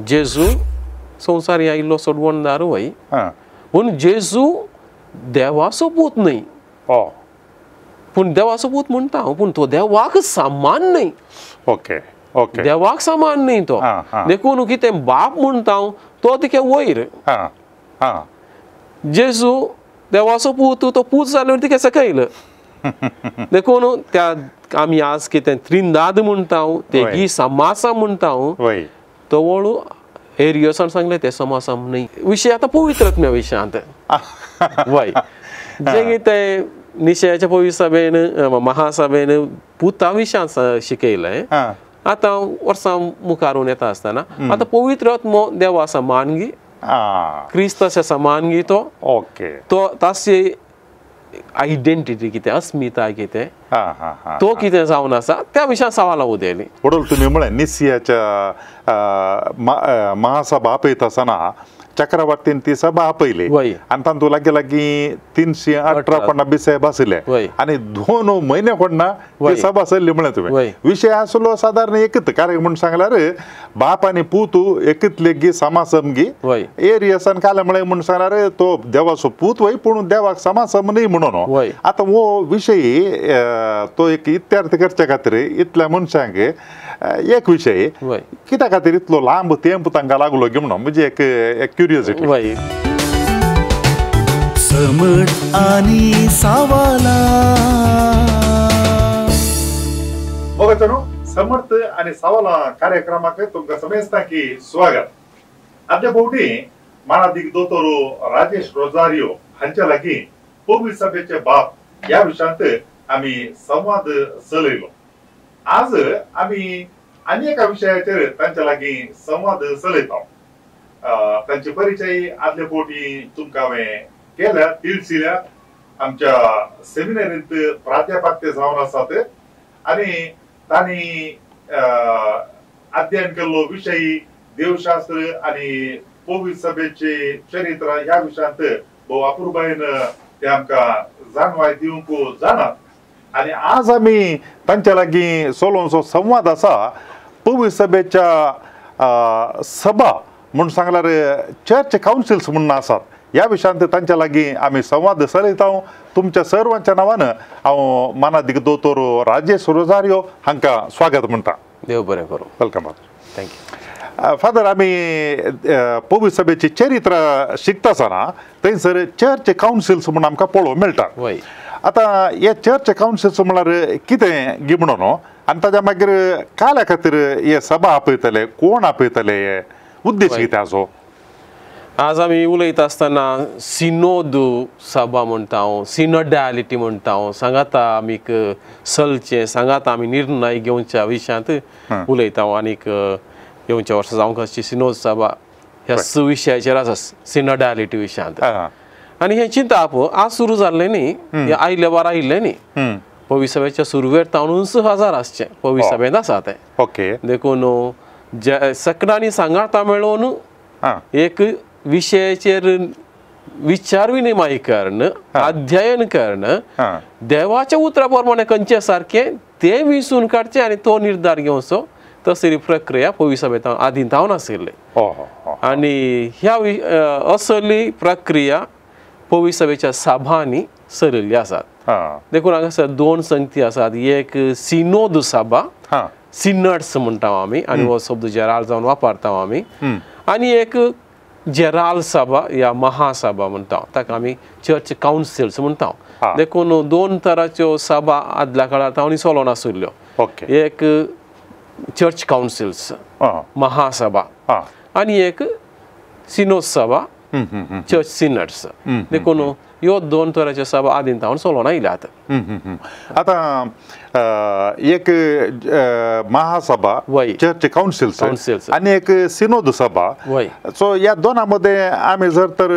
जेजू संवसार आयिल्लो सोडवणदार वय पूण जेजू देवाचो पूत न्हय पूण देवाचो पूत म्हणटा हांव पूण तो देवाक समान न्हय ओके ओके देवाक समान न्हय तो देखून कितें बाप म्हणटा हांव तो तिके वयर जेजू देवाचो पूत तो पूत जाल्यार तिके सकयल देखून त्या आमी आज कितें त्रिंदाद म्हणटा तेगी समासा म्हणटा तो वळू एरियोसान सांगले ते समासम न्हय विशय आतां पवित्रत्म्या विशयांत वय जे कितें निशयाच्या पवित्र सभेन महासभेन पुता विशयांत शिकयलें आतां वर्सां मुखारून येता आसतना आतां पवित्र आत्मो देवा समान गी क्रिस्ताच्या समान गी तो ओके तो ताची आयडेंटिटी कितें अस्मिताय कितें तो कितें जावन आसा त्या विशयान सवालां उदेली वडोल तुमी म्हळें निसियाच्या महासभा आपयता आसतना चक्रवर्तीन ती सभा आपयली आनी तातूंत लागीं लागीं 318 कोणा बिसेब आसले आनी 2 म्हयने कोणा ती सभा चल्ली म्हळें तुवें विशय आसलो सादारण एकच कारण म्हूण सांगल्यार बाप आनी पूत एकच लेगी समासम गी एरियसान काले म्हळें म्हूण सांगल्यार तो देवाचो पूत वय पूण देवाक समासम न्हय म्हणून आतां हो विशय तो एक इत्यार्थ करचे खातीर इतल्या मनशांक एक विशय कित्या खातीर इतलो लांब तेंप तांकां लागलो गी म्हणून म्हणजे एक क्युरियोसिटी समट आनी सावाला बघा समर्थ आणि सवाला कार्यक्रमाक तुमकां समेस्तांकी स्वागत आदल्या फावटी मानादीक दोतोर राजेश रोजारियो हांच्या लागीं पवित्र सभेचे बाप ह्या विशयांत आमी संवाद चलयलो आज आमी आनी एका विशयाचेर तांच्या लागीं संवाद चलयता तांचे परिचय आदले फावटी तुमकां हांवें केल्या तिळसिल्या आमच्या सेमिनारींत प्राध्यापक ते जावन आसात आनी तांणी अध्ययन केल्लो विशय देवशास्त्र आनी पवित्र सभेचे चरित्र ह्या विशयांत भोव अपुर्बायेन ते आमकां जाणवाय दिवंक जाणात आनी आज आमी तांच्या लागीं सोलोवचो संवाद आसा पवित्र सभेच्या सभा म्हूण सांगल्यार चर्च कावन्सिल्स म्हणून आसात ह्या विशयांत तांच्या लागीं आमी संवाद चलयता तुमच्या सर्वांच्या नांवान हांव मानादीक दोतोर राजेश रोजारियो हांकां स्वागत म्हणटा देव बरें करूं वेलकम थँक्यू फादर आमी पवित्र सभेची चरित्र शिकता आसतना थंयसर चर्च कावन्सिल्स म्हणून आमकां पळोवंक मेळटा आतां हे चर्च कावन्सिल्स म्हळ्यार कितें गी म्हणून आनी ताच्या मागीर काल्या खातीर हे सभा आपयतले कोण आपयतले हे उद्देश कितें हाचो आज आमी उलयता आसतना सिनोद सभा म्हणटा हांव सिनोडॅलिटी म्हणटा हांव सांगाता आमीक चलचें सांगाता आमी निर्णय घेवच्या विशयांत उलयता हांव आनीक येवच्या वर्सा जावंक आसची सिनोद सभा ह्या विशयाचेर आसा सिनोडॅलिटी विशयांत आनी हें चिंता पळय आज सुरू जाल्लें न्ही आयले वार आयिल्लें न्ही पवित्र सभेच्या सुरवेर तावन 19,000 आसचें पवित्र सभेंत आसा तें ओके देखून सकडांनी सांगाता मेळोवन एक विशयाचेर विचार विनिमय करणं अध्ययन करणं देवाच्या उतरा प्रमाणे खंयचें सारकें तें विंचून काडचें आनी तो निर्धार घेवचो तसली प्रक्रिया पवित्र सभेंत आदीं जावन आशिल्ली आनी ह्या असली प्रक्रिया पवित्र सभेच्या सभांनी चलिल्ली आसात देखून हांगासर 2 संगती आसात एक सिनोद सभा सिनड्स म्हणटा आमी आनी हो शब्द जेराल जावन वापरता आमी आनी एक जेराल सभा या महासभा म्हणटा ताका आमी चर्च कावन्सिल्स म्हणटा देखून 2 तरांच्यो सभा आदल्या काळार तांणी चलोवन आशिल्ल्यो एक चर्च कावन्सिल्स महासभा आनी एक सिनोद सभा चर्च सिनड्स देखून ह्यो 2 तरांच्यो सभा आदीं जावन चलोवन आयल्यात आतां एक महासभा चर्च कावन्सिल्स आनी एक सिनोद सभा सो ह्या दोना मध्ये आमी जर तर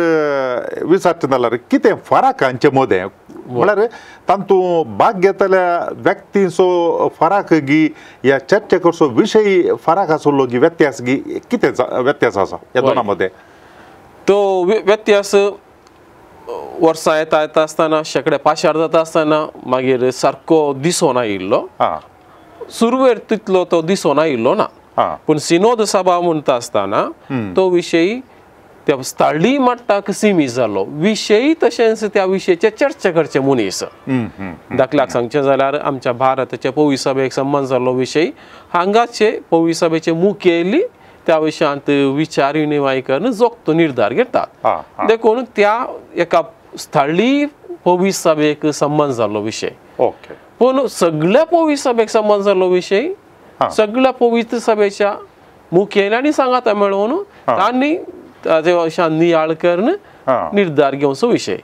विचारचें जाल्यार कितें फरक हांचे मदें म्हळ्यार तातूंत भाग घेतल्या व्यक्तीचो फरक गी ह्या चर्चेचो विशय फरक आसलो गी व्यत्यास गी कितें व्यत्यास आसा ह्या दोना मध्ये तो व्यत्यास वर्सां येता आसतना शेकडे पाशार जाता आसतना मागीर सारको दिसोन आयिल्लो सुरवेर तितलो तो दिसोन आयिल्लो ना पण सिनोद सभा म्हणता असताना तो विषयी त्या स्थळी मट्टाक सीमित जालो विषयी तशेंच त्या विशयाचे चर्चा करचे मनीस दाखल्याक सांगचे जाल्यार आमच्या भारताच्या पवी सभेक संबंध जाल्लो विशय हांगाचे पवी सभेचे मुखेली त्या विशयांत विचार विनिमय करून जोगतो निर्धार घेतात देखून त्या एका स्थळी पवी सभेक संबंध जाल्लो विषय पण सगळ्या पवी सभेक संबंध जाल्लो विषय सगळ्या पवित्र सभेच्या मुखेल्यांनी सांगाता मेळोवन तांणी नियाळ करून निर्धार घेवचो विषय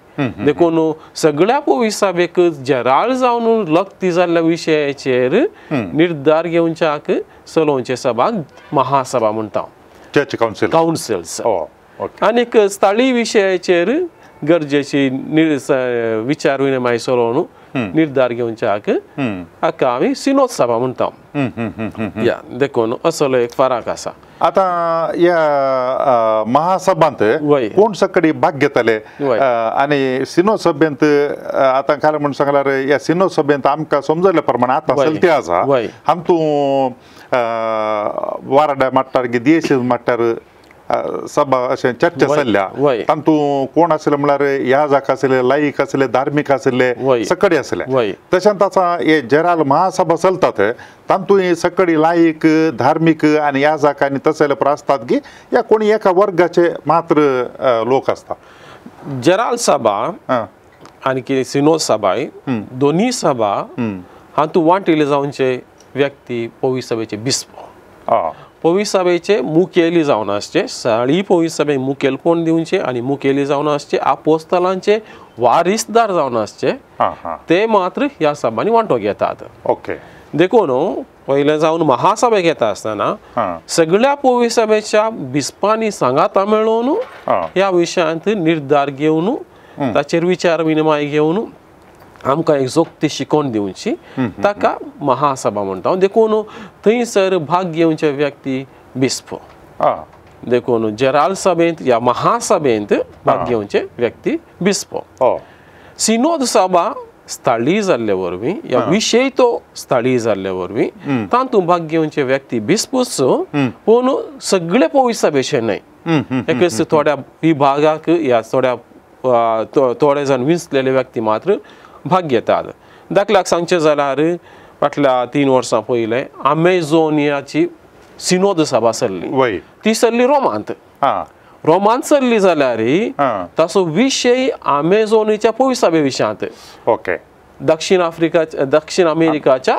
देखून सगळ्या पवी सभेक जराळ जावन लक्ती जाल्ल्या विशयाचेर निर्धार घेवच्याक चलोवचे सभा महासभा म्हणटा काउन्सिल्स आनीक स्थळी विशयाचेर गरजेची विचार विनिमय चलोवन निर्धार घेवच्याक हाका आमी सिनोद सभा म्हणटा या देखून असलो एक फरक आसा आता या महासभांत कोण सकडी भाग घेतले आणि सिनोद सभेंत आता काय म्हणून सांगल्यार या सिनोद सभेंत आमकां समजल्या प्रमाणे आता चलते आसा आम तूं वाराड्या माट्टार देश माट्टार सभा अशें चर्चा चल्ल्या तातूं कोण आसले म्हळ्यार याजक आसले लायक आसले धार्मीक आसले सकडी आसले तशेंच आसा हे जेराल महासभा चलतात तातूंय सकडी लायक धार्मीक आनी याजक आनी तसले आसतात की या कोणी एका वर्गाचे मात्र लोक असतात जेराल सभा आनी सिनोद सभा दोन्ही सभा हातूंत वांटिले जावचे व्यक्ती पवी सभेचे बिस्प पवी सभेचे मुखेली जावन आसचे स्थळी पवी सभेक मुखेल कोण दिवचे आनी मुखेली जावन आसचे आपोस्तलांचे वारिसदार जावन आसचे ते मात्र ह्या सभांनी वांटो घेतात देखून पयले जावन महासभेक येता आसतना सगळ्या पवी सभेच्या बिस्पांनी सांगाता मेळोवन ह्या विशयांत निर्धार घेवन ताचेर विचार विनिमय घेवन आमकां एक जोगती शिकोवन दिवची ताका महासभा म्हणटा देखून थंयसर भाग घेवचे व्यक्ती बिस्प देखून जेराल सभेंत या महासभेंत भाग घेवचे व्यक्ती बिस्प सिनोद सभा स्थळी जाल्ले वरवीं या विशय तो स्थळी जाल्ले वरवीं तातूंत भाग घेवचे व्यक्ती बिस्पूच पूण सगळे पवी सभेचे न्हय एक थोड्या विभागाक या थोडे जाण विंचलेले व्यक्ती मात्र भाग घेतात दाखल्याक सांगचे जाल्यार फाटल्या 3 वर्सां पयले अमेझोनियाची सिनोद सभा चल्ली ती चल्ली रोमांत चल्ली जाल्यार ताचो विशय अमेझोनीच्या पवी सभे विशयांत दक्षिण अमेरिकाच्या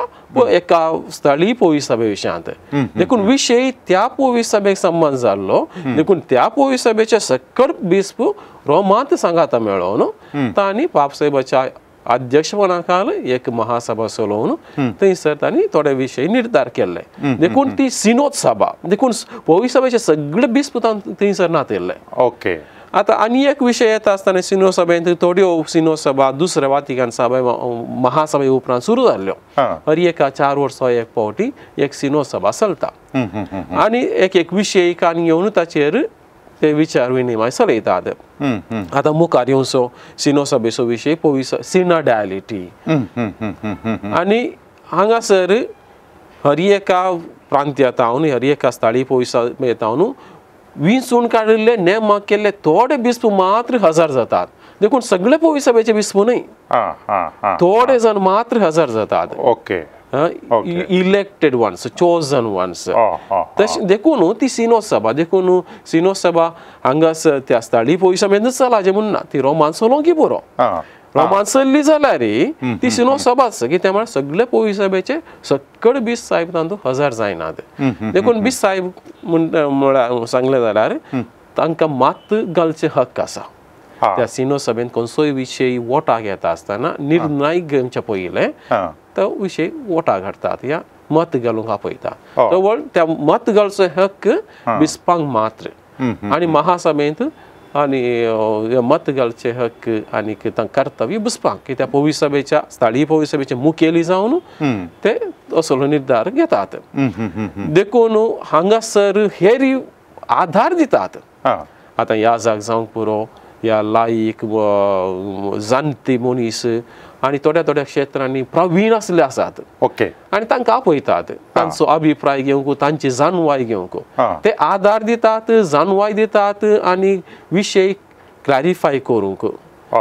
एका स्थळी पवी सभे विशयांत देखून विशय त्या पवी सभेक संबंध जाल्लो देखून त्या पवी सभेचे सकट बिस्प रोमांत सांगाता मेळोवन तांणी पापसाहेबाच्या अध्यक्षपणा काल एक महासभा चलोवन थंयसर तांणी थोडे विशय निर्धार केल्ले देखून ती सिनोद सभा देखून पवी सभेचे सगळे बिस्प थंयसर नातेल्ले आता आनी एक विशय येता आसतना सिनोद सभेंत थोड्यो सिनोद सभा दुसऱ्या वातिकन सभा महासभे उपरांत सुरू जाल्ल्यो हर एका 4 वर्सां एक फावटी एक सिनोद सभा चलता आनी एक विशय कान घेवन ताचेर ते विचार विनिमय चलयतात आता मुखार येवचो सिनोद सभेचो विशय पवी सिनोडॅलिटी आनी हांगासर हर एका प्रांत्यांतावन हर एका स्थळी पवी सभेंतावन विंचून काडिल्ले नेमाक केल्ले थोडे बिस्प मात्र हजर जातात देखून सगळे पवी सभेचे बिस्प न्हय थोडे जाण मात्र हजर जातात इलेक्टेड वन्स चोजन वन्स देखून ती सिनोद सभा हांगास त्या स्थळी पवी सभेंत चलाचे म्हणना ती रोमान चलोवंक की पुरो रोमान चल्ली जाल्यार ती सिनोद सभाच कित्याक म्हळ्यार सगळे पवी सभेचे सकट बीस साहेब तातूंत हजर जायनात देखून बीस साहेब म्हळ्यार सांगले जाल्यार तांकां मात घालचे हक्क आसा त्या सिनोद सभेंत खंयचोय विशय वोटाक येता आसतना निर्णय घेवचे पयले तो विशय वोटाक हाडतात या मत घालूंक आपयता केवळ त्या मत घालचो हक्क बिस्पांक मात्र आनी महासभेंत आनी मत घालचे हक्क आनी कर्तव्य बिस्पांक कित्याक पवी सभेच्या स्थळी पवी सभेचे मुखेली जावन ते असलो निर्धार घेतात देखून हांगासर हेर आधार दितात आता याजक जावंक पुरो या लायक जाणटे मनीस आणि थोड्या थोड्या क्षेत्रांनी प्रवीण असले आसात ओके आणि तांकां आपयतात तांचो अभिप्राय घेवंक तांची जाणवाय घेवंक ते आधार दितात जाणवाय दितात आणि विशय क्लॅरिफाय करूंक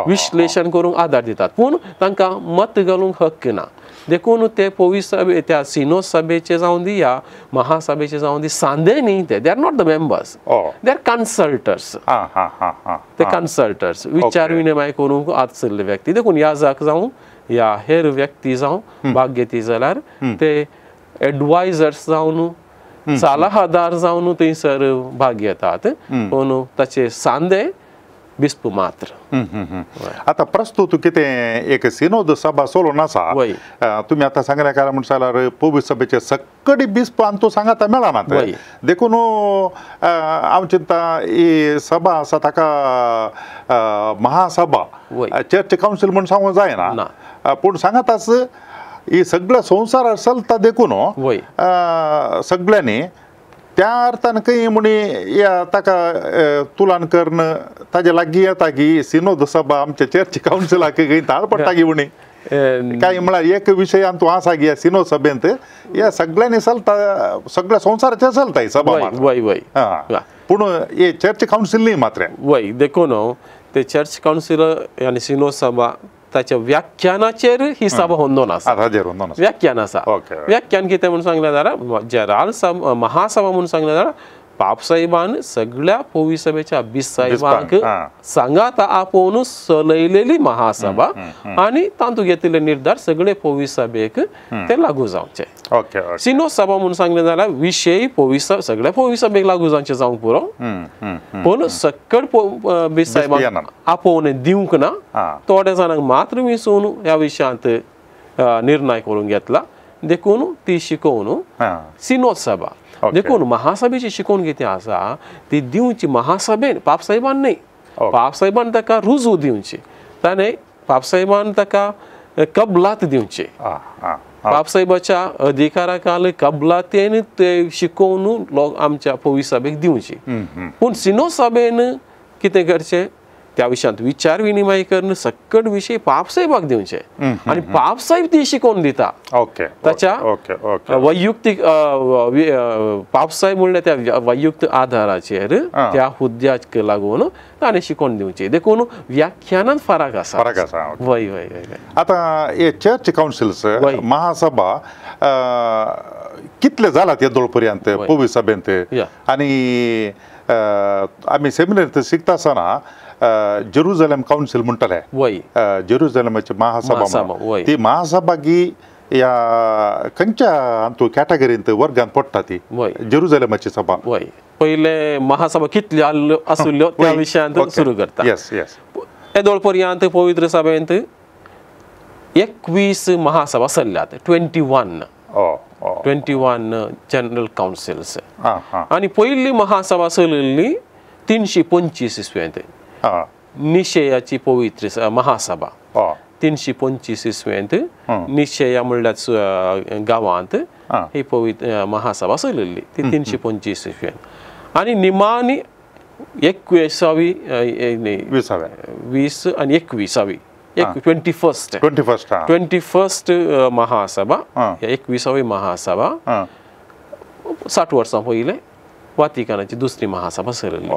विश्लेषण करूंक आधार दितात पूण तांकां मत घालूंक हक्क ना देखून ते पवित्र सभे त्या सिनो सभेचे जावन दी या महासभेचे जावन दी सांदे न्ही they are not the members they are consultors ते कन्सल्टर्स विचार विनिमय करूंक आसले व्यक्ती देखून याजक जावं या हेर व्यक्ती जावं भाग घेती जाल्यार ते एडवायजर्स जावन सल्लागार जावन थंयसर भाग घेतात पूण ताचे सांदे बिस्प मात्र आता प्रस्तुत कितें एक सिनोद सभा चलोवन आसा तुमी आतां सांगल्या कारण म्हणून जाल्यार पवित्र सभेचे सकडी बिस्प आनी सांगाता मेळनात देखून हांव चिंता ही सभा आसा ताका महासभा चर्च कावन्सील म्हणून सांगूंक जायना पूण सांगाताच ही सगळ्या संवसारार चलता देखून सगळ्यांनी त्या अर्थान खंय म्हणी या ताका तुलन करण ताजे लागीं येता की सिनोद सभा आमच्या चर्च कावन्सिलाक खंय ताळ पडटा की म्हणी काय म्हळ्यार एक विशयान तूं आसा की सिनो सभेंत या सगळ्यांनी चलता सगळ्या संवसाराचेर चलता ही सभा पूण हे चर्च कावन्सील न्ही मात्र वय देखून ते चर्च कावन्सील आनी सिनो सभा ताच्या व्याख्यानाचेर ही सभा होंदोन आसा व्याख्यान आसा व्याख्यान कितें म्हणून सांगलें जाल्यार जेराल महासभा म्हणून सांगलें जाल्यार पाप साहेबान सगळ्या पवित्र सभेच्या बिस साहेबांक सांगात आपोवन चलयलेली महासभा आणि तांतूं घेतिल्ले निर्धार सगळे पवित्र सभेक ते लागू जावचे सिनो सभा म्हणून सांगलें जाल्यार विशय पवित्र सगळ्या पवित्र सभेक लागू जावचे जावंक पुरो पूण सकड बिस साहेबांक आपोवन दिवंक ना थोड्या जाणांक मात्र विसरून ह्या विशयांत निर्णय करून घेतला देखून ती शिकोवन सिनोद सभा देखून महासभेची शिकोवन कितें आसा ती दिवची महासभेन पाप साहेबान न्ही पाप साहेबान ताका रुजू दिवची ताणें पाप साहेबान ताका कबलात दिवची पाप साहेबाच्या अधिकारा खाला कबलातेन ते शिकोवन आमच्या पवित्र सभेक दिवची पूण सिनो सभेन कितें करचें त्या विशयांत विचार विनिमय करून सकड विशय पाप साहेबाक दिवचे आणि पाप साहेब ती शिकोवन दिता ताच्या वैयक्तीक पाप साहेब म्हणल्यार त्या वैयक्तीक आधाराचेर त्या हुद्द्याक लागून ताणें शिकोवन दिवचे देखून व्याख्यानांत फरक आसा वय वय आतां हे चर्च कावन्सिल्स महासभा कितले जालात हे दोळ पर्यंत पवित्र सभेंत आनी आमी सेमिनारींत शिकता आसतना जेरुझलेम काउन्सिल म्हणटले जेरुझलेमाची महासभा ती महासभा की या खंयच्या हातूंत कॅटेगरींत वर्गांत पडटा ती जेरुझलेमाची सभा पहिले महासभा कितल्यो आसल्यो त्या विशयांत सुरू करता हे दोळ पर्यंत पवित्र सभेंत 21 महासभा चल्ल्यात 21 जनरल काउन्सिल्स आणि पहिली महासभा चलिल्ली 325 इसवेंत निशेयाची पवित्र महासभा 325 इसवेंत निशेया म्हणल्यार गांवांत ही पवित्र महासभा चलिल्ली ती 325 इसवेंत आणि निमानी 21वी 20 आणि 21वी 21st महासभा 21वी महासभा 60 वर्सां पयले वातिकानाची दुसरी महासभा चलिल्ली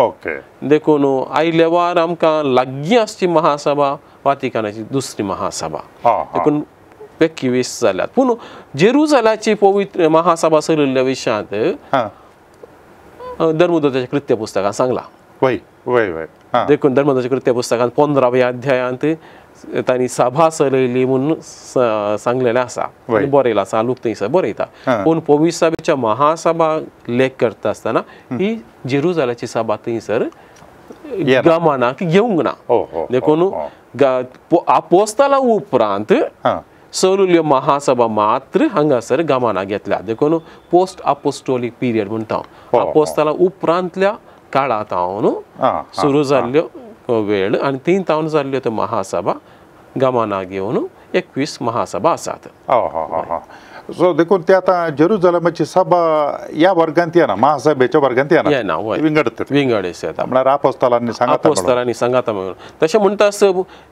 देखून आयले वार आमकां लागीं आसची महासभा वातिकानाची दुसरी महासभा देखून 21 जाल्यात पूण जेरुझलाची पवित्र महासभा चलिल्ल्या विशयांत धर्मदूताच्या कृत्य पुस्तकांत सांगला देखून धर्मदूताच्या कृत्य पुस्तकांत 15व्या अध्यायांत तांणी सभा चलयली म्हणून सांगलेलें आसा बरयलां आसा लोक थंयसर बरयता पूण पवित्र सभेच्या महासभा लेख करता आसतना ही जेरुझलाची सभा थंयसर गमनाक घेवंक ना देखून आपोस्ताला उपरांत चलिल्ल्यो महासभा मात्र हांगासर गमनाक घेतल्या देखून पोस्ट अपोस्टोलीक पिरियड म्हणटा आपोस्ताला उपरांतल्या काळांत सुरू जाल्ल्यो वेळ आणि 3 तावन जाल्ल्यो त्यो महासभा गमनाक घेवन 21 महासभा आसात सो देखून ते आता जेरुझलेमाची सभा या वर्गांत येना महासभेच्या वर्गांत येना विंगडीस येता म्हळ्यार आपोस्तलांनी सांगाता म्हणून तशें म्हणटा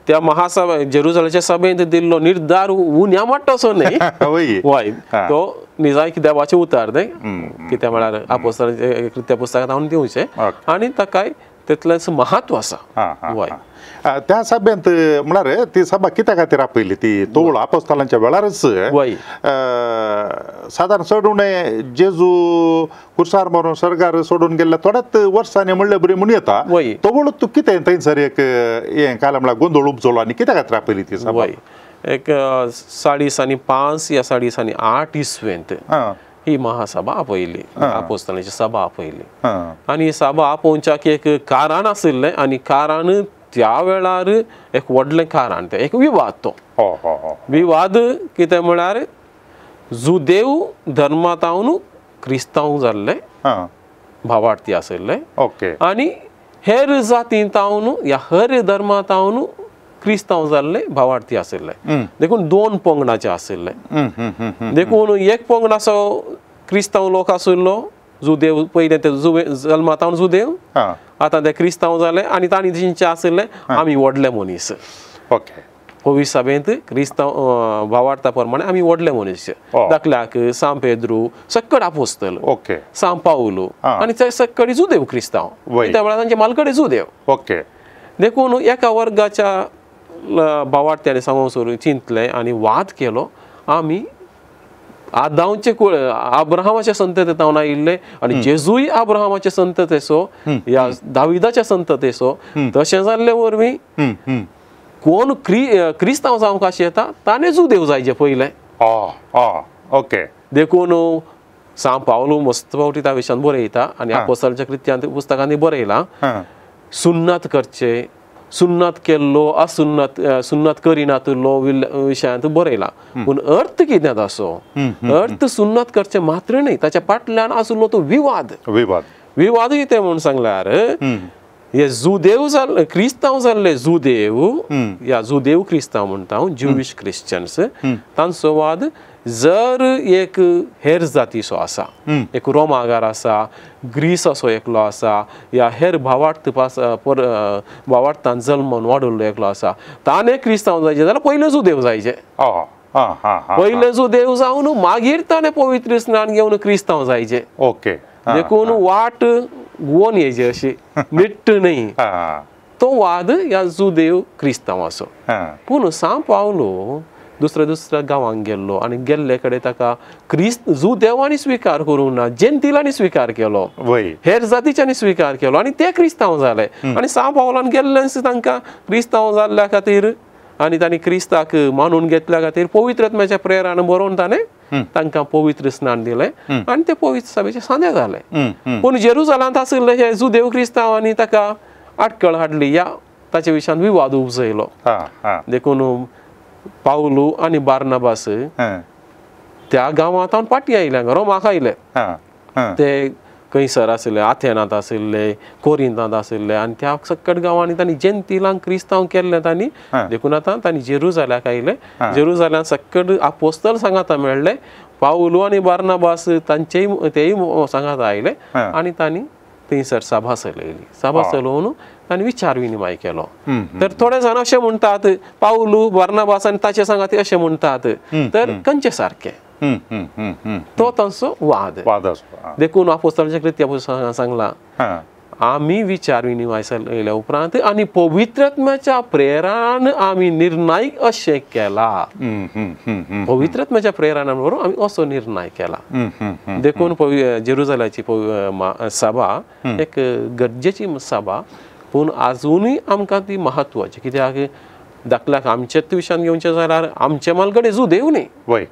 त्या महासभा जेरुझलेमाच्या सभेंत दिल्लो निर्धार उण्या माट्टोसो न्ही वय तो निजाय देवाचे उतार न्ही कित्याक म्हळ्यार आपोस्तलांचे कृत्य पुस्तकांत हांव दिवचें आनी ताकाय तितलेंच महत्व आसा वय त्या सभेंत म्हळ्यार ती सभा कित्या खातीर आपयली ती तोळ आपोस्तलांच्या वेळारच साधारण चडून जेजू कुर्सार मारून सर्गार सोडून गेल्ले थोड्याच वर्सांनी म्हणले बरी म्हणून येता तोवळ तूं कितें थंयसर एक हें काल म्हळ्यार गोंधळ उपजलो आनी कित्या खातीर आपयली ती सभा एक 5:5 या 8:30 इस्वेंत ही महासभा आपयली आपोस्तलांची सभा आपयली आनी ही सभा आपोवच्याक एक कारण आशिल्लें आनी कारण त्या वेळार एक व्हडलें कारण तें एक विवाद तो विवाद कितें म्हळ्यार जुदेव धर्मांतावन क्रिस्तांव जाल्ले भावार्थी आशिल्ले आनी हेर जातींतावन या हेर धर्मांतावन क्रिस्तांव जाल्ले भावार्थी आशिल्ले देखून 2 पंगडाचे आशिल्ले देखून एक पंगडाचो क्रिस्तांव लोक आशिल्लो जुदेव पयले ते जल्मांतावन जुदेव आतां ते क्रिस्तांव जाले आनी तांणी तेंचे आशिल्ले आमी व्हडले मनीस पवित्र सभेंत क्रिस्तांव भावार्था प्रमाणे आमी व्हडले मनीस दाखल्याक सांत पेद्रू सक्कड आपोस्तल सांत पावलो आनी ते सक्कडी जुदेव क्रिस्तांव त्या वेळार तांचे मालकडे जुदेव देखून एका वर्गाच्या भावार्थ्यांनी सांगून चिंतले आनी वाद केलो आमी आदांचे अब्राहमाच्या संततेंतावन आयिल्ले आनी जेजूय अब्राहमाच्या संततेचो या दाविदाच्या संततेचो तशें जाल्ले वरवीं कोण क्रिस्तांव जावंक अशें येता ताणें जुदेव जायचे पयले देखून सांत पावलो मस्त फावटी त्या विशयान बरयता आनी आपोस्तलांच्या कृत्यांत पुस्तकांनी बरयलां सुन्नत करचे सुन्नत केल्लो सुन्नत करिनातलो विशयांत बरयला पूण अर्थ कितें ताचो अर्थ सुन्नत करचे मात्र न्ही ताच्या फाटल्यान आशिल्लो तो विवाद कितें म्हूण सांगल्यार हे जुदेव जाल्ले क्रिस्तांव जाल्ले जुदेव या जुदेव क्रिस्तांव म्हणटा हांव ज्यूइश क्रिश्चन्स तांचो वाद जर एक हेर जातीचो आसा एक रोमागार आसा ग्रीस असो एकलो आसा या हेर भावार्थान जल्मून वाडल्लो एकलो आसा ताणें क्रिस्तांव जायचे जाल्यार पयले जुदेव जायचे पयले जुदेव जावन मागीर ताणें पवित्र स्नान घेवन क्रिस्तांव जायचे देखून वाट गुवन येयची अशी मिट्ट न्ही तो वाद या जुदेव क्रिस्तांवाचो पूण सांत पावलो दुसऱ्या गांवांक गेल्लो आनी गेल्ले कडेन ताका जुदेवांनी स्विकार करूंक ना जेंतिलांनी स्विकार केलो हेर जातीच्यांनी स्विकार केलो आनी ते क्रिस्तांव जाले आनी सांत पावलान गेल्लेच तांकां क्रिस्तांव जाल्ल्या खातीर आनी तांणी क्रिस्ताक मानून घेतल्या खातीर पवित्रत्म्याच्या प्रेरान बरोवन ताणें तांकां पवित्र स्नान दिलें आनी ते पवित्र सभेचे सांदे जाले पूण जेरुझलेमांत आशिल्ले हे जुदेव क्रिस्तांवांनी ताका आडखळ हाडली या ताचे विशयान विवाद उपजयलो देखून पावलो आनी बार्नाबास त्या गांवांत पाटी आयले रोमाक आयले ते खंयसर आशिल्ले आथेनांत आशिल्ले कोरिंतांत आशिल्ले आनी त्या सक्कट गांवांनी तांणी जेंतिलांक क्रिस्तांव केल्ले तांणी देखून आतां तांणी जेरुझलेमाक आयले जेरुझलेमांत सक्कट आपोस्तल सांगाता मेळ्ळे पावलो आनी बार्नाबास तांचेय तेय सांगाता आयले आनी तांणी थंयसर सभा चलयली सभा चलोवन तांणी विचार विनिमय केलो तर थोडे जाण अशें म्हणटात पावलो बार्नाबास आनी ताचे सांगाती अशें म्हणटात तर खंयचे सारकें तो तांचो वाद देखून आपोस्तलांच्या कृत्या पुस्तकांत सांगलां आमी विचार विनिमय चलयल्या उपरांत आनी पवित्रत्म्याच्या प्रेरान आमी निर्णय अशें केला पवित्रत्म्याच्या प्रेरान बरोबर आमी असो निर्णय केला देखून जेरुझलेमाची सभा एक गरजेची सभा पूण आजुनूय आमकां ती महत्वाची कित्याक दाखल्याक आमचेच विशयान घेवचें जाल्यार आमचे मालकडे जुदेव न्ही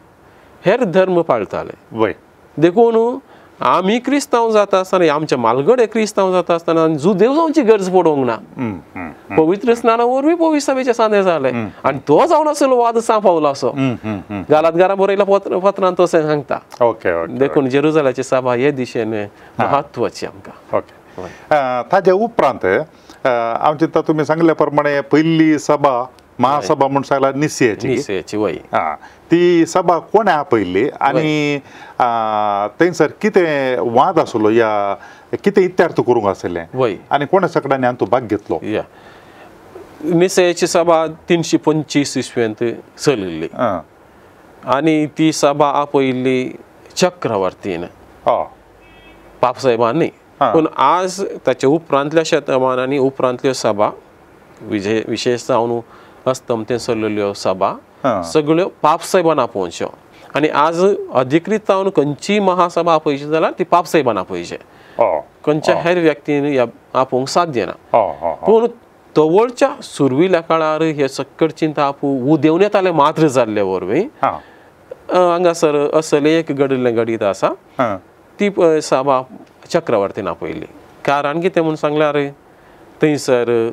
हेर धर्म पाळटाले देखून आमी क्रिस्तांव जाता आसतना आमच्या मालगडे क्रिस्तांव जाता आसतना जुदेव जावची गरज पडोवंक ना पवित्र स्नाना वरवीं पवित्र सभेचे सांदे जाले आनी तो जावन आसलो वाद सांत पावलो असो गालातकारां बरयल्या पत्रांत तशें सांगता देखून जेरुझलेमाची सभा हे दिशेन महत्वाची आमकां ताजे उपरांत हांव चिंतता तुमी सांगल्या प्रमाणे पयली सभा महासभा म्हणून सांगला निश्चयाची निश्चयाची वय हा ती सभा कोण आपयल्ली आणि थंयसर कितें वाद आसलो या कितें इत्यार्थ करूंक आसलें वय आणि कोणा सगळ्यांनी तो भाग घेतलो या निश्चयाची सभा 325 इस्व्यांत चलिल्ली आणि ती सभा आपयल्ली चक्रवर्तीन पापसाहेबांनी पण आज ताच्या उपरांतल्या शतमानांनी उपरांतल्यो सभा विशेष जावन अस्तमतेन चलिल्ल्यो सभा सगळ्यो पापसाहेबान आपोवच्यो आणि आज अधिकृत जावन खंयची महासभा आपयची जाल्यार ती पापसाहेबान आपयचे खंयच्या हेर व्यक्तीन आपोवंक साध्य ना पूण तवळच्या सुरविल्या काळार हे सकट चिंता आपूं उदेंवन येताले मात्र जाल्ले वरवीं हांगासर असले एक घडिल्लें घडीत आसा ती सभा चक्रवर्तीन आपयल्ली कारण कितें म्हूण सांगल्यार थंयसर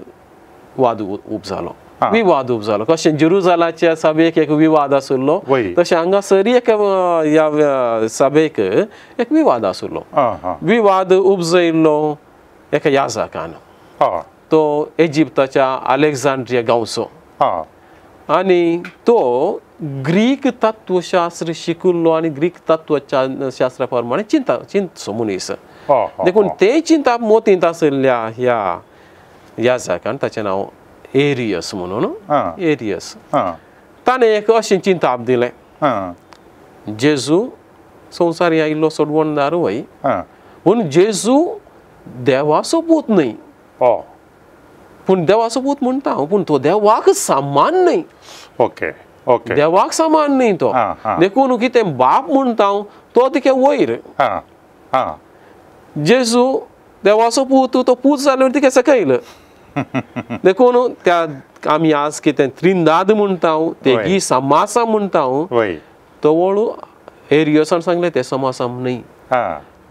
वाद उब जालो विवाद उब जालो कशें जेरुसलाच्या सभेक एक विवाद आसलो तशें हांगासर एक ह्या सभेक एक विवाद आसलो विवाद उब जायल्लो एका याजकान तो इजिप्ताच्या अलेक्झांड्रिया गांवचो आणि तो ग्रीक तत्वशास्त्र शिकिल्लो आणि ग्रीक तत्वशास्त्रा प्रमाणे चिंतसो मनीस देखून ते चिंता मोतींत आसलेल्या ह्या याजकान ताचें नांव एरियस म्हणून एरियस ताणें एक अशें चिंताप दिलें जेजू संवसार आयिल्लो सोडवणदार वय पूण जेजू देवाचो पूत न्हय पूण देवाचो पूत म्हणटा हांव पूण तो देवाक समान न्हय ओके ओके देवाक समान न्हय तो देखून कितें बाप म्हणटा हांव तो तिके वयर जेजू देवाचो पूत तो पूत जाल्यार तिके सकयल देखून त्या आमी आज कितें त्रिंदाद म्हणटा हांव तेगी समासा म्हणटा हांव तो वळू एरियसान सांगलें ते समासम न्हय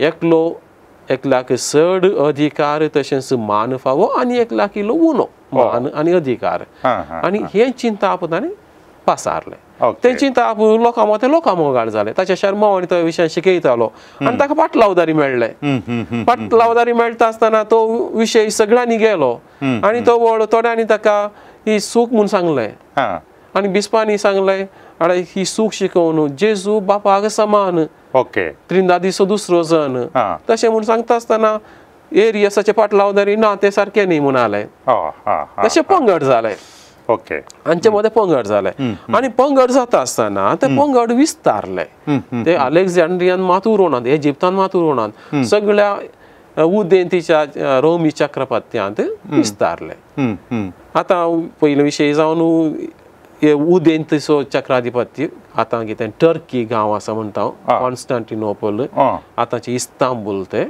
एकल्याक चड अधिकार तशेंच मान फावो आनी एकल्याक इल्लो उणो मान आनी अधिकार आनी हे चिंता आप ताणें पासारलें ते चिंता आप लोकां मोगाळ जालें ताच्या शर्मावणी तो विशय शिकयतालो आनी ताका पाटलावदारी मेळ्ळें पाटलावदारी मेळटा आसतना तो विशय सगळ्यांनी गेलो आनी तो वळ थोड्यांनी ताका ही सूख म्हूण सांगलें आनी बिस्पांनी सांगलें अरे ही सूख शिकोवन जेजू बापाक समान ओके त्रिंदादीचो दुसरो जण तशें म्हूण सांगता आसतना एरियसाचे पाटलावदारी ना ते सारकें न्ही म्हूण जालें तशें पंगड जालें ओके हांचे मदें पंगड जालें आनी पंगड जाता आसतना ते पंगड विस्तारले ते अलेक्झांड्रियान मात उरोवनात इजिप्तान मात उरोवनात सगळ्या उदेंतीच्या रोमी चक्रवर्त्यांत विस्तारले आतां पयलो विशय जावन उदेंतीचो चक्राधिपती आतां कितें टर्की गांव आसा म्हणटा कॉन्स्टंटिनोपल आतांचे इस्तांबूल ते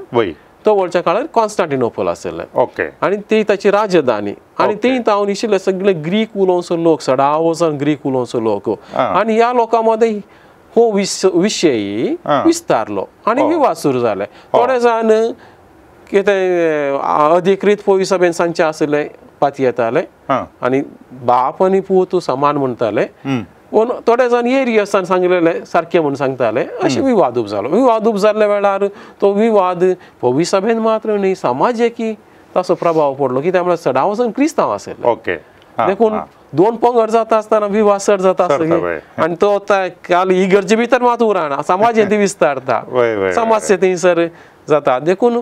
तो वळच्या काळार कॉन्स्टंटिनोपल आसलें ओके आनी ती ताची राजधानी आनी ती तावन इशिल्ले सगळे ग्रीक उलोवचो लोक सडावसान ग्रीक उलोवचो लोक आनी ह्या लोकां मदें हो विशय विस्तारलो आनी विवाद सुरू जाले थोडे जाण कितें अधिकृत पोवी सभेन सांगचे आसले पाती येताले आनी बाप आनी पूत समान म्हणटाले पूण थोडे जाण एरियसान सांगलेले सारकें म्हणून सांगताले अशें विवाद उब जालो विवाद उब जाल्ल्या वेळार तो विवाद पोवी सभेन मात्र न्ही समाजीकी ताचो प्रभाव पडलो कित्याक म्हळ्यार सडावसान क्रिस्तांव आसले ओके देखून दोन पंगड जाता आसतना विवाद चड जाता आनी तो काल इगर्जे भितर मात उरना समाजेन ती विस्तारता समस्या थंयसर जाता देखून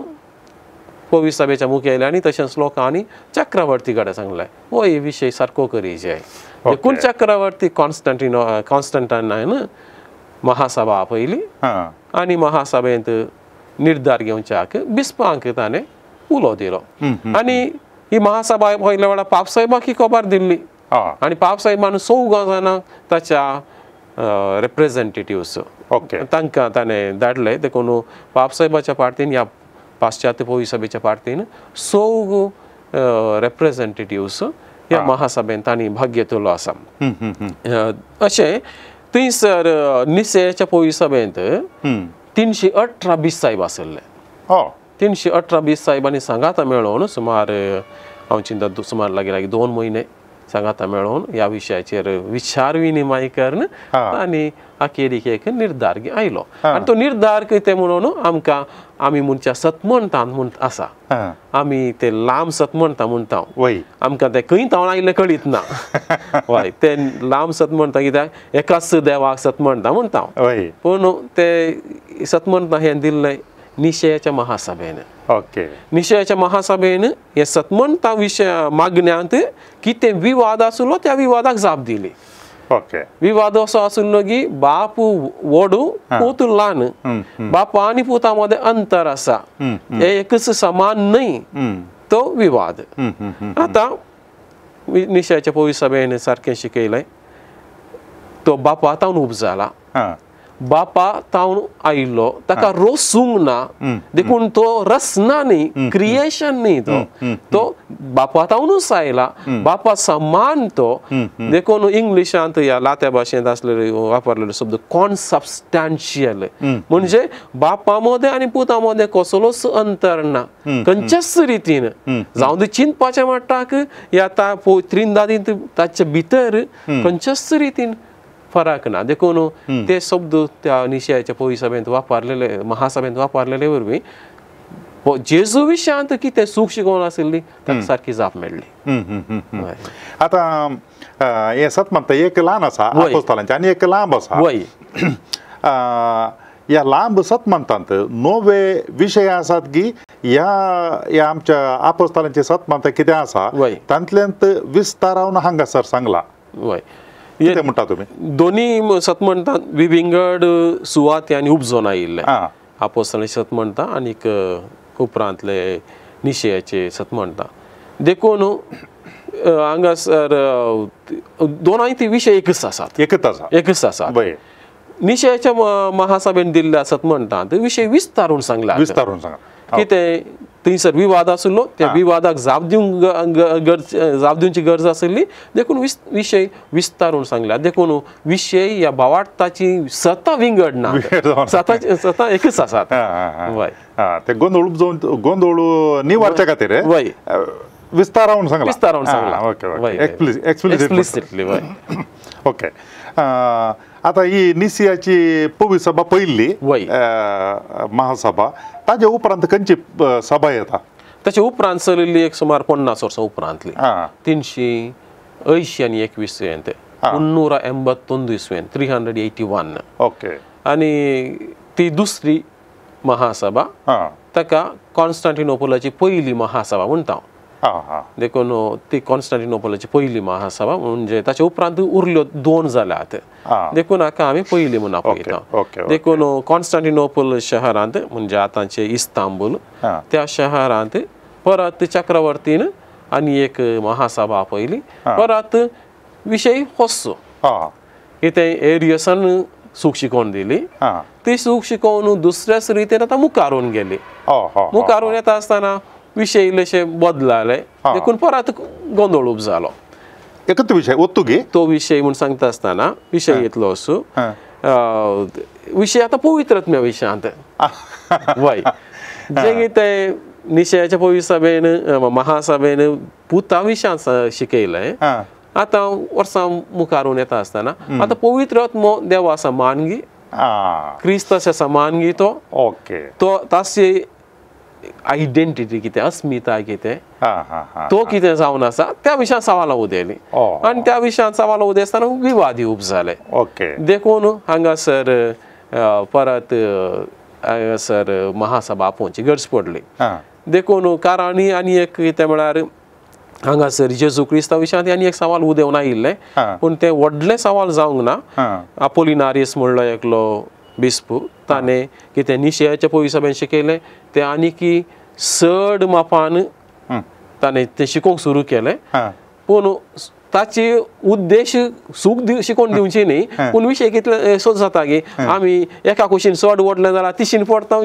पोवी सभेच्या मुखेल्यांनी तशेंच लोकांनी चक्रवर्ती कडेन सांगलें हो हे विशय सारको करीचे देखून चक्रवर्ती कॉन्स्टंटायनान महासभा आपयली आनी महासभेंत निर्धार घेवच्याक बिस्पांक ताणें उलो दिलो आनी ही महासभा आपयल्या वेळार पापसाहेबाक ही खबर दिल्ली आनी पापसाहेबान 14 जाणांक ताच्या रिप्रेझेंटेटिव्स तांकां ताणें धाडले देखून पापसाहेबाच्या पार्टीन ह्या पाश्चात्य पोवी सभेच्या पार्टीन 16 रिप्रेझेंटेटिव्स ह्या महासभेन तांणी भाग घेतलो आसा अशें थंयसर निसेच्या पोवी सभेंत 318 बिस्सायब आसले 318 बिस्सायबांनी सांगाता मेळोवन सुमार हांव चिंता सुमार लागीं 2 म्हयने सांगाता मेळोवन ह्या विशयाचेर विचार विनिमय करून आनी अखेरीक एक निर्धार आयलो आनी तो निर्धार कितें म्हणून आमकां आमी म्हणच्या सतमणटान म्हूण आसा आमी ते लांब सतमणटा म्हणटा आमकां ते खंय तावन आयिल्लें कळीत ना हय ते लांब सतमणटा कित्याक एकाच देवाक सतमणटा म्हणटा पूण ते सतमणटा हें दिल्लें निशयाच्या महासभेन निशयाच्या महासभेन हे सतमणटा विशय मागण्यांत कितें विवाद आसलो त्या विवादाक जाप दिली विवाद असो आसलो की बाप व्हडू पूत ल्हान बापा आनी पुता मदें अंतर आसा हे एकच समान न्हय तो विवाद आतां निशयाच्या पवित्र सभेन सारकें शिकयलें तो बापा तावन उब जाला बापा तावन आयिल्लो ताका रोसूंक ना देखून तो रचना न्ही क्रिएशन न्ही तो बापा तावनूच आयला बापा समान तो देखून इंग्लिशांत ह्या लात्या भाशेंत आसलेले वापरलेलो शब्द कॉन्सबस्टॅन्शियल म्हणजे बापा मदें आनी पुता मदें कसलोच अंतर ना खंयच्याच रितीन जावं ती चिंतपाचें माट्टाक ह्या त्रिंदादींत ताचे भितर खंयच्याच रितीन फरक ना देखून ते शब्द त्या निशयाच्या पवित्र सभेंत वापरलेले महासभेंत वापरलेले वरवीं जेजू विशयांत कितें सूख शिकोवन आशिल्ली ताका सारकी जाप मेळ्ळी आतां हे सतमणटा एक ल्हान आसा आपोस्तलांचें आनी एक लांब आसा ह्या लांब सतमणटांत नवे विशय आसात की ह्या आमच्या आपोस्तलांचे सतमणटा कितें आसा तांतल्यांत विस्तारावन हांगासर सांगला म्हणटा तुमी दोनी सतमणटांत विविंगड सुवाती आनी उपजोन आयिल्ले आपोस्तलांचे सतमणटा आनीक उपरांतले निशयाचे सतमणटा देखून हांगासर दोनांय ती विशय एकच आसात निशयाच्या महासभेन दिल्ल्या सतमणटांत विशय विस्तारून सांगला कितें थंयसर विवाद आसलो त्या विवादाक जाप दिवची गरज आसली देखून विशय विस्तारून सांगला देखून विशय ह्या भावार्थाची सता विंगड ना सता एकच आसात ते गोंधळ निवारच्या खातीर विस्तारावन सांगला एक्सप्लिसिटली ओके आतां ही निशयाची पवित्र सभा पयली महासभा ताजे उपरांत खंयची सभा येता ताचे उपरांत चलिल्ली एक सुमार 50 वर्सां उपरांतली 380 आनी 21 381 381 ओके आनी ती दुसरी महासभा ताका कॉन्स्टँटिनोपोलाची पयली महासभा म्हणटा देखून ती कॉन्स्टँटिनोपोलाची पयली महासभा म्हणजे ताचे उपरांत उरल्यो 2 जाल्यात देखून हाका आमी पयली म्हणून आपयता देखून कॉन्स्टँटिनोपोल शहरांत म्हणजे आतांचे इस्तांबूल त्या शहरांत परत चक्रवर्तीन आनी एक महासभा आपयली परत विशय होसो कितें एरियसान सूख शिकोवन दिली ती सूख शिकोवन दुसऱ्याच रितीन आतां मुखारून गेली मुखारून येता आसतना विशय इल्लेशे बदलाले देखून परत गोंधळ उब जालो एकच विशय ओत्तुगे तो विशय म्हूण सांगता आसतना विशय येतलो असो विशय आतां पवित्रत्म्या विशयांत जे कितें निशयाच्या पवित्र सभेन महासभेन पुता विशयांत शिकयलें आतां वर्सां मुखारून येता आसतना आतां पवित्रत्मो देवा समानगी क्रिस्ताच्या समानगी तो ताची आयडेंटिटी कितें अस्मिताय कितें तो कितें जावन आसा त्या विशयान सवालां उदेली आनी त्या विशयान सवालां उदेसतना विवादी उब जाले देखून हांगासर परत हांगासर महासभा आपोवची गरज पडली देखून कारणी आनी एक कितें म्हळ्यार हांगासर जेजू क्रिस्ता विशयांत आनी एक सवाल उदेवन आयिल्ले पूण ते व्हडले सवाल जावंक ना अपोलिनारियस म्हणलो एकलो बिस्पू ताणें कितें निशयाच्या पवित्र सभेन शिकयलें ते आनीकी चड मापान ताणें तें शिकोवंक सुरू केलें पूण ताची उद्देश सूख शिकोवन दिवची न्ही पूण विशय कितले सो जाता की आमी एका कुशीन चड ओडलें जाल्यार तिशीन पडटा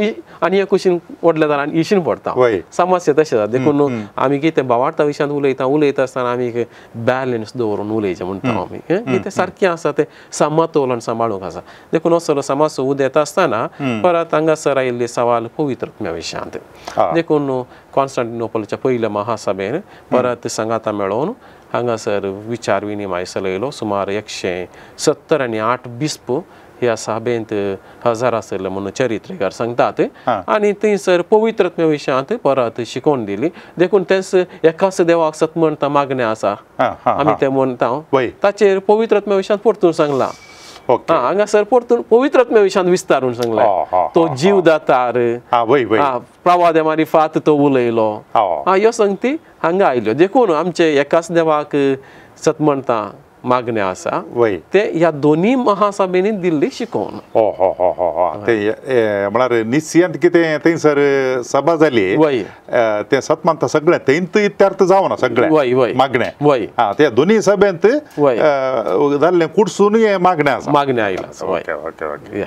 आनी एक कुशीन ओडलें जाल्यार इशीन पडटा समस्या तशें जाता देखून आमी कितें भावार्था विशयांत उलयता आसतना आमी बॅलन्स दवरून उलयचें म्हणटा आमी कितें सारकें आसा तें समतोलन सांबाळूंक आसा देखून असो समाज उदेता आसतना परत हांगासर आयिल्ले सवाल पवित्रत्म्या विशयांत देखून कॉन्स्टँटिनोपोलच्या पयल्या महासभेन परत सांगाता मेळोवन हांगासर विचार विनिमय चलयलो सुमार 170 आनी 8 बिस्प ह्या सभेंत हजर आसले म्हणून चरित्रेकार सांगतात आनी थंयसर पवित्रत्म्या विशयांत परत शिकोवन दिली देखून तेंच एकाच देवाक सत म्हणटा मागणें आसा आमी तें म्हणटा ताचेर पवित्रत्म्या विशयांत परतून सांगला हांगासर परतून पवित्रत्म्या विशयांत विस्तारून सांगला तो जीव दातार प्रवादे मारी फात तो उलयलो ह्यो संगती हांगा आयल्यो देखून आमचे एकाच देवाक सत म्हणटा मागणें आसा ते ह्या दोनी महासभेनी दिल्ली शिकोवन म्हळ्यार निश्चयांत कितें थंयसर सभा जाली तें सत म्हणटा सगळें थंयत इत्यार्थ जावना सगळें मागणें त्या दोनी सभेंत जाल्लें कुडसून हें मागणें आसा मागणें आयलां ओके ओके ओके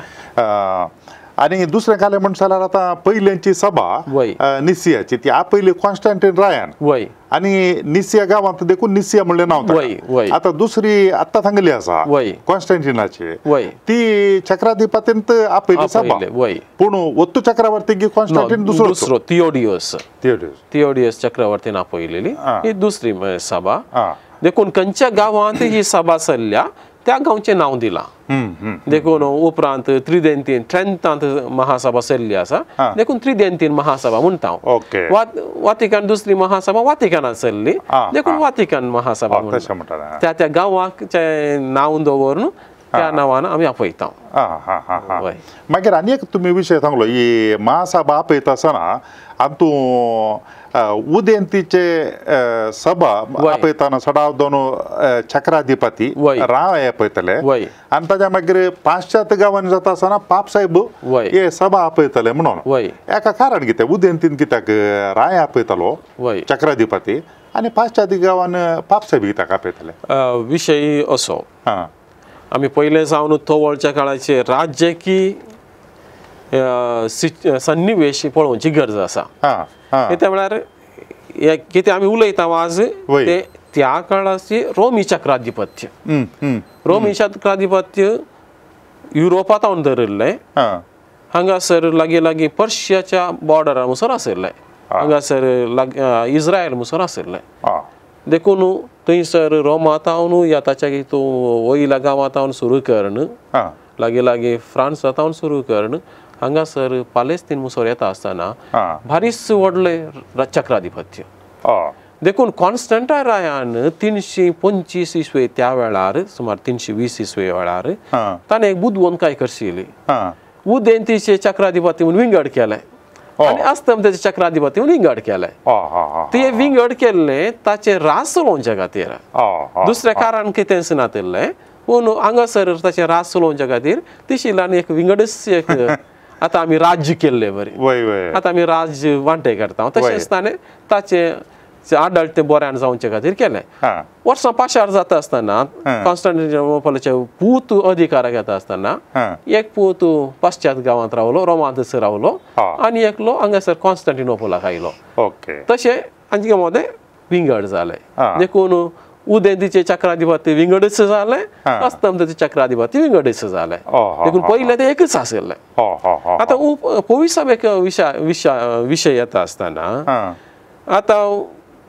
आनी दुसरें जालें म्हणटा जाल्यार आतां पयलींची सभा निसियाची ती पयली कॉन्स्टंटीन रायान आनी निसिया गांवांत देखून निसिया म्हणलें नांव आतां दुसरी आत्तां सांगली आसा कॉन्स्टंटीनाची ती चक्राधिपतींत आपयली सभा पूण वत्तू चक्रवर्ती कॉन्स्टंटीन दुसरो थियोडियस चक्रवर्तीन आपयलेली ही दुसरी सभा देखून खंयच्या गांवांत ही सभा चल्ल्या त्या गांवचें नांव दिलां देखून उपरांत ट्रेंतांत महासभा चल्ली आसा देखून त्रिदेंतीन महासभा म्हणटा वातिकन दुसरी महासभा वातिकनांत चल्ली देखून वातिकन महासभा त्या त्या गांवाचें नांव दवरून त्या नांवान आमी आपयता मागीर आनी एक तुमी विशय सांगलो ही महासभा आपयता आसतना हातूं उदेंतीचे सभा आपयताना सडाव दोन चक्राधिपती राव आपयतले आनी ताच्या मागीर पाश्चात्य गांवांनी जाता आसतना पाप साहेब हे सभा आपयतले म्हणून एका कारण कितें उदेंतीन कित्याक राय आपयतालो चक्राधिपती आनी पाश्चात्य गांवान पाप साहेब कित्याक आपयतले विशय असो आमी पयले जावन तोवळच्या काळाचे राज्यकी सन्निवेश पळोवची गरज आसा कित्याक म्हळ्यार कितें आमी उलयता आज ते त्या काळाचे रोमी चक्राधिपत्य रोमी चक्राधिपत्य युरोपांत हांवन धरिल्लें हांगासर लागीं लागीं पर्शियाच्या बॉर्डरा मुसर आशिल्लें हांगासर इस्रायल मुसर आशिल्लें देखून थंयसर रोमांत हांवन या ताच्या वयल्या गांवांत हांवन सुरू करण लागीं लागीं फ्रांसांत हांवन सुरू करण हांगासर पालेस्तीन मुसोर येता आसतना भारीच व्हडले चक्राधिपत्य देखून कॉन्स्टंटायन रायान 325 इसवे त्या वेळार सुमार 320 इसवे वेळार ताणें एक बुदवंत काय करशिल्ली उदेंतीचे चक्राधिपती म्हणून विंगड केलें आनी अस्तंतेचे चक्राधिपती म्हणून विंगड केलें ते विंगड केल्लें ताचे राज चलोवचे खातीर दुसरें कारण कितेंच नातिल्लें पूण हांगासर ताचे राज चलोवचे खातीर दिशिल्ल्यान एक विंगडच एक आतां आमी राज्य केल्लें बरें आतां आमी राज्य वांटे करता तशेंच ताणें ताचे आडळ तें बऱ्यान जावचे खातीर केलें वर्सां पाशार जाता आसतना कॉन्स्टंटिनोपलाचे पूत अधिकाराक येता आसतना एक पूत पाश्चात गांवांत रावलो रोमांतच रावलो आनी एकलो हांगासर कॉन्स्टंटिनोपलाक आयलो तशें हांचे मदें विंगड जालें देखून उदेंतीचे चक्राधिपती विंगडच जालें अस्तंतेचे चक्राधिपती विंगडच जालें देखून पयलें तें एकच आशिल्लें आतां पवित्र सभेक विशय येता आसतना आतां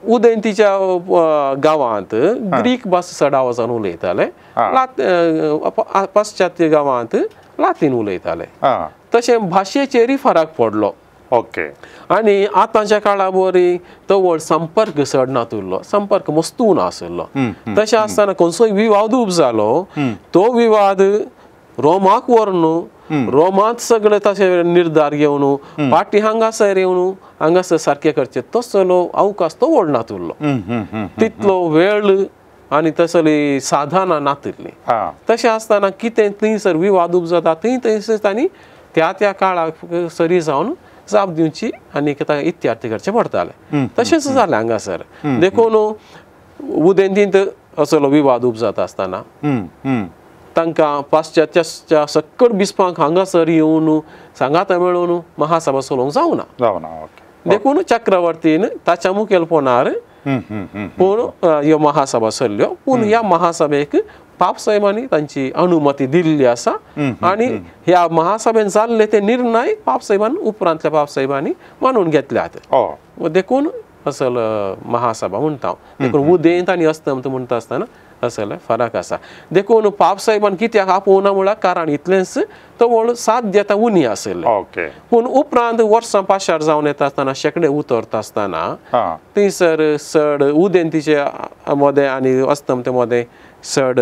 उदेंतीच्या गांवांत ग्रीक भास सडा वचून उलयताले पाश्चात्य गांवांत लातीन उलयताले तशें भाशेचेरय फरक पडलो आनी आतांच्या काळा बरी तो संपर्क चड नातुरलो संपर्क मस्तून आशिल्लो तशें आसतना खंयचोय विवाद जालो तो विवाद रोमाक व्हरून रोमांत सगळे तशे निर्धार घेवन पाटी हांगासर येवन हांगासर सारकें करचें तसलो अवकाश तो व्हड नातुरलो तितलो वेळ आनी तसली साधनां नातिल्लीं तशें आसतना कितें थंयसर विवाद जाता थंयसर तांणी त्या त्या काळाक सरी जावन जाप दिवची आनी इत्यार्थ करचें पडटालें तशेंच जालें हांगासर देखून उदेंतींत असलो विवाद जाता आसतना तांकां पाश्चात्याच्या सक्कड बिस्पांक हांगासर येवन सांगाता मेळोवन महासभा चलोवंक जावना देखून चक्रवर्तीन ताच्या मुखेलपणार पूण ह्यो महासभा चल्ल्यो पूण ह्या महासभेक पाप साहेबांनी तांची अनुमती दिल्ली आसा आनी ह्या महासभेन जाल्ले ते निर्णय पाप साहेबान उपरांतल्या पाप साहेबांनी मानून घेतल्यात देखून असल महासभा म्हणटा देखून उदेंत आनी अस्तंत म्हणटा आसतना असल फरक आसा देखून पाप साहेबान कित्याक आपोवना म्हळ्यार कारण इतलेंच तो व्हड साध्यता उणी आसले ओके पूण उपरांत वर्सां पाशार जावन येता आसतना शेकडे उतरता आसतना थंयसर चड उदेंतीचे मदें आनी अस्तंते मदें चड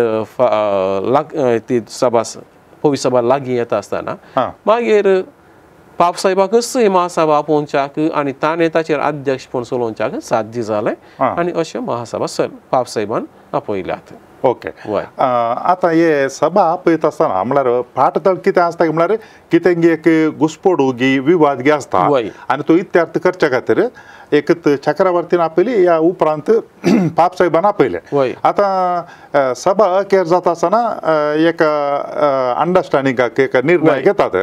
ती सभा पवित्र सभा लागीं येता आसतना मागीर पाप साहेबाकच महासभा आपोवच्याक आनी ताणें ताचेर अध्यक्षपण चलोवच्याक साध्य जालें आनी अशें महासभा पाप साहेबान आपयल्यात ओके आता हे सभा आपयता आसतना म्हळ्यार फाटतळ कितें आसता म्हळ्यार कितें एक घुसपड गी विवाद गी आसता आनी तो इत्यार्थ करच्या खातीर एक चक्रवर्तीन आपयली या उपरांत पाप साहेबान आपयले आता सभा अखेर जाता आसतना एक अंडरस्टँडिंगाक एक निर्णय घेतात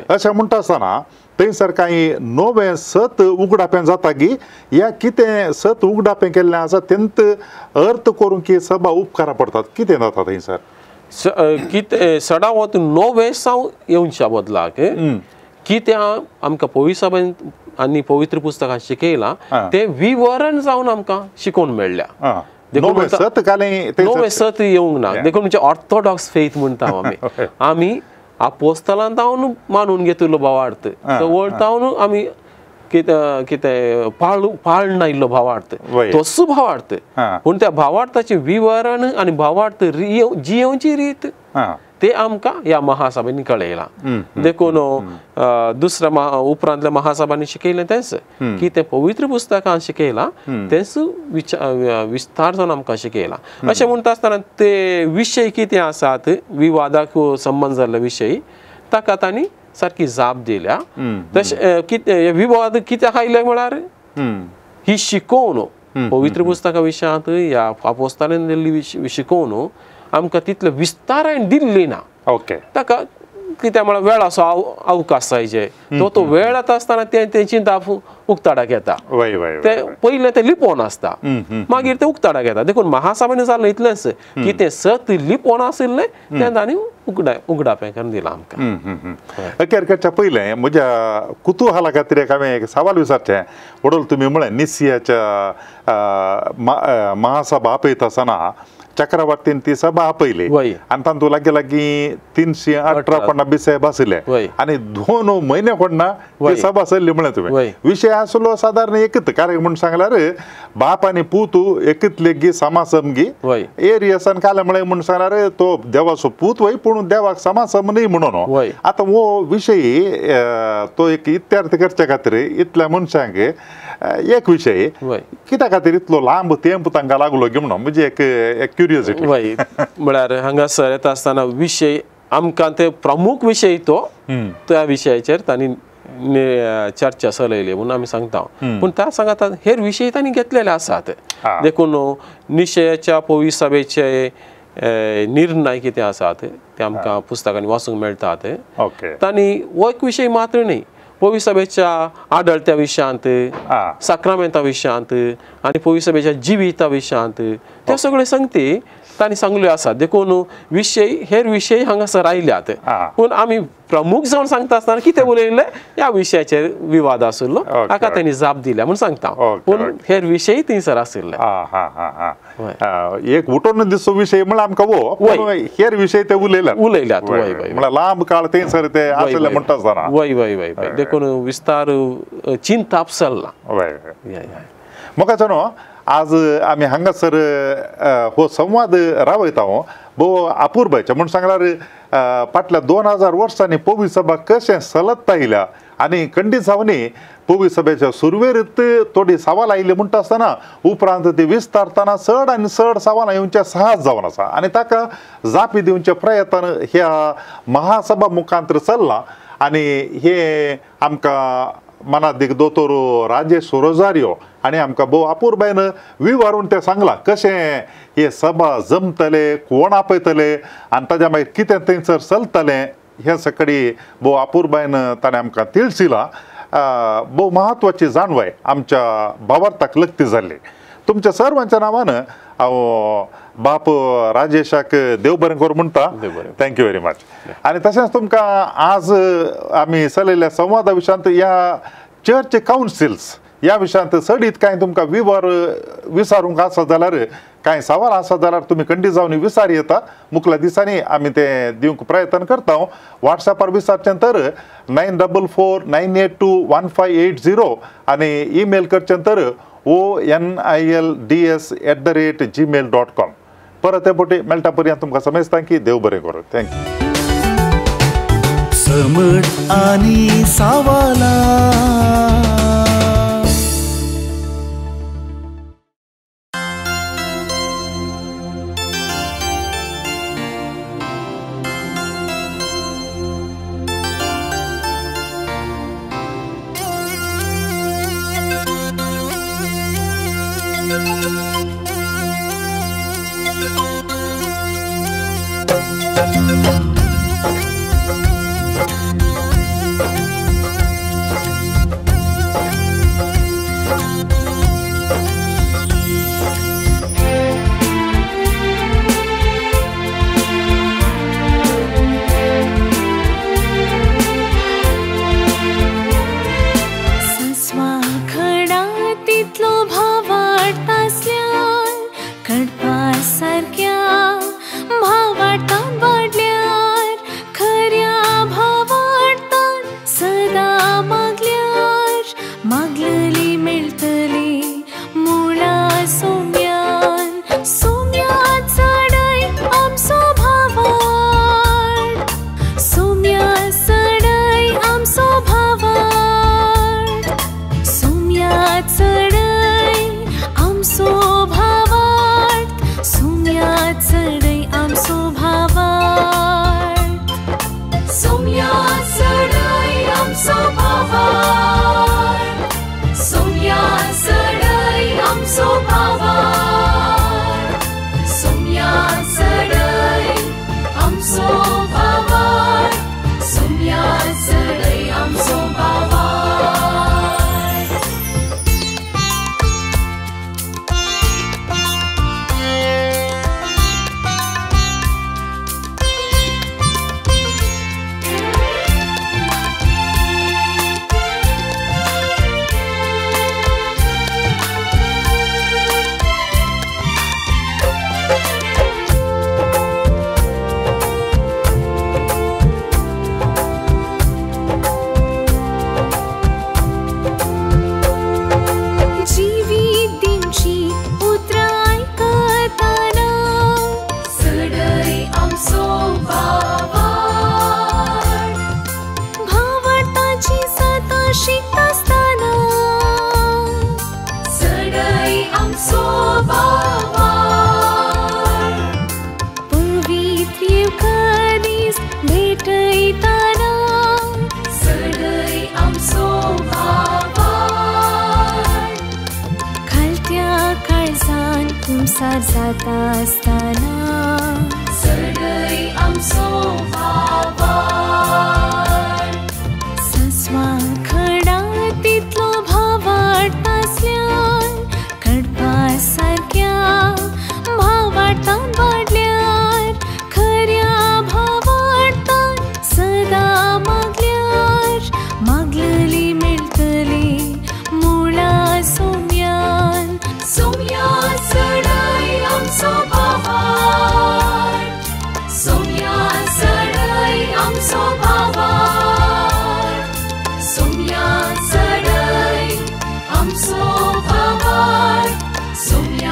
अशें म्हणटा आसतना थंयसर काही नवे सत उगडापें जाता की या कितें सत उगडापें केल्लें आसा तेंत अर्थ करूंक की सभा उपकारा पडटात कितें जाता थंयसर कितें सडा वत नवे साव येवच्या बदलाक कितें आमकां पवित्र सभेन आनी पवित्र पुस्तकां शिकयलां ते विवरण जावन आमकां शिकोवन मेळ्ळ्या नवे सत येवंक ना देखून म्हणजे ऑर्थोडॉक्स फेथ म्हणटा आमी आपोस्तलांत हांव मानून घेतिल्लो भावार्थ तो वळतावन आमी कितें पाळना इल्लो भावार्थ तसो भावार्थ पूण त्या भावार्थाचे विवरण आनी भावार्थ जियोवची रीत ते आमकां ह्या महासभेनी कळयलां देखून दुसऱ्या उपरांतल्या महासभांनी शिकयलें तेंच की तें पवित्र पुस्तकां शिकयलां तेंच विस्तार जावन आमकां शिकयलां अशें म्हणटा आसतना ते विशय कितें आसात विवादाक संबंद जाल्ले विशय ताका तांणी सारकी जाप दिल्या तशें कितें विवाद कित्याक आयले म्हळ्यार ही शिकोवन पवित्र पुस्तका विशयांत ह्या आपोस्तालान दिल्ली शिकोवन आमकां तितले विस्तारान दिल्ली ना ओके ताका कित्याक म्हळ्यार वेळ असो अवकाश जायचे तो वेळ येता आसतना ते चिंता उक्ताडाक येता ते पयले ते लिपोवन आसता मागीर ते उक्ताडाक येता देखून महासभेन जाल्लें इतलेंच की तें सत लिपोवन आशिल्लें तें तांणी उगडापें करून दिलां आमकां अखेर करच्या पयलें म्हज्या कुतुहला खातीर एक हांवें एक सवाल विचारचें वडोल तुमी म्हळें निसियाच्या महासभा आपयता आसतना चक्रवर्तीन ती सभा आपयली आनी तातूंत लागीं लागीं 318 कोणा बिसायब आशिल्ले आनी 2 म्हयने कोणा ती सभा चल्ली म्हळें तुवें विशय आसलो सादारण एकच कारण म्हूण सांगल्यार बाप आनी पूत एकच लेगी समासम गी एरियसान काले म्हळें म्हूण सांगल्यार तो देवाचो पूत वय पूण देवाक समासम न्ही म्हणून आतां हो विशय तो एक इत्यार्थ करच्या खातीर इतल्या मनशांक एक विशय कित्या खातीर इतलो लांब तेंप तांकां लागलो गे म्हणून म्हणजे एक क्युरियोसिटी म्हळ्यार हांगासर येता आसतना विशय आमकां ते प्रमुख विशय तो त्या विशयाचेर तांणी चर्चा चलयली म्हणून आमी सांगता पूण त्या सांगात हेर विशय तांणी घेतलेले आसात देखून निशयाच्या पवित्र सभेचे निर्णय कितें आसात ते आमकां पुस्तकांनी वाचूंक मेळटात तांणी हो एक विशय मात्र न्ही पवित्र सभेच्या आदळत्या विशयांत साक्रामेंता विशयांत आनी पवित्र सभेच्या जिविता विशयांत ते सगळे संगती तांणी सांगल्यो आसात देखून विशय हेर विशय हांगासर आयल्यात पूण आमी प्रमुख जावन सांगता आसतना कितें उलयलें ह्या विशयाचेर विवाद आशिल्लो ताका तांणी जाप दिल्या म्हूण सांगता पूण हेर विशय थंयसर आशिल्ले एक उठून दिसो विशय म्हळ्यार आमकां वो हेर विशय ते उलयल्यात म्हळ्यार लांब काळ थंयसर ते आशिल्ले म्हणटा आसतना वय देखून विस्तार चिंताप चल्ला म्हाका जाणो आज आमी हांगासर हो संवाद रावयता भोव अपूर्वाचे म्हूण सांगल्यार फाटल्या 2000 वर्सांनी पवित्र सभा कशें चलत आयल्या आनी खंडीत जावनी पवित्र सभेच्या सुरवेरीत थोडी सवाल आयली म्हणटा आसतना उपरांत ती विस्तारतना चड आनी चड सवाल येवचे सहज जावन आसा आनी ताका जापी दिवचे प्रयत्न ह्या महासभा मुखांतर चल्ला आनी हे आमकां मनादीक दोतोर राजेश रोजारियो आनी आमकां भोव अपूर्वायेन विवरून ते सांगलां कशें हे सभा जमतले कोण आपयतले आनी ताज्या मागीर कितें थंयसर चलतलें हे सकडी भोव अपूर्वायेन ताणें आमकां तिळसिलां भोव म्हत्वाची जाणवाय आमच्या भावार्थाक लक्ती जाल्ली तुमच्या सर्वांच्या नांवान हांव बाप राजेशाक देव बरें करूं म्हणटा थँक्यू व्हेरी मच आनी तशेंच तुमकां आज आमी चलयल्या संवादा विशयांत ह्या चर्च कावन्सिल्स ह्या विशयांत सडीत कांय तुमकां विवर विचारूंक आसा जाल्यार कांय सवाल आसा जाल्यार तुमी खंडी जावन विचार येता मुखल्या दिसांनी आमी ते दिवंक प्रयत्न करता व्हॉट्सॅपार विचारचें तर 9449821580 आनी ईमेल करचें तर onilds@gmail.com परत हे पोटी मेळटा पर्यंत तुमकां समजता की देव बरें करूं थँक्यू समड आणि सावाला जाता असताना सगळी आमचो भावार सस्वा खडा तितलो भावाट आसल्यान कडपा सारक्या भावाटान वाडल्यार खऱ्या भावाटान सदा मागल्यार मागलेली मेळटली मुळा सोम्यान सोम्या चढाई आमचो भावार सोम्या चढाई आमचो भावार सोम्या चढाई आमचो भावार सोम्या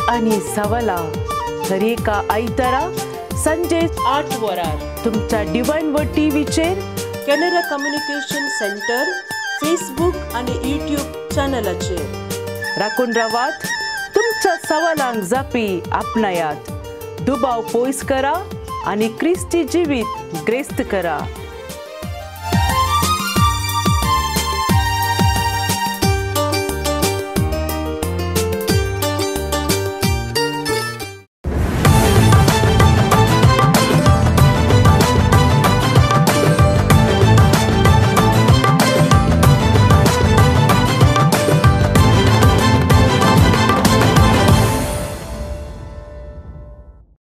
आनी सवालां हर एका आयतारा संजे 8 वरार तुमच्या डिवाइन वर्ड टीव्हीचेर कॅनरा कम्युनिकेशन सेंटर फेसबुक आणि यूट्यूब चॅनलाचेर राखून रावात. तुमच्या सवालांक जापी आपणायात. दुबाव पयस करा आणि क्रिस्ती जिवीत ग्रेस्त करा.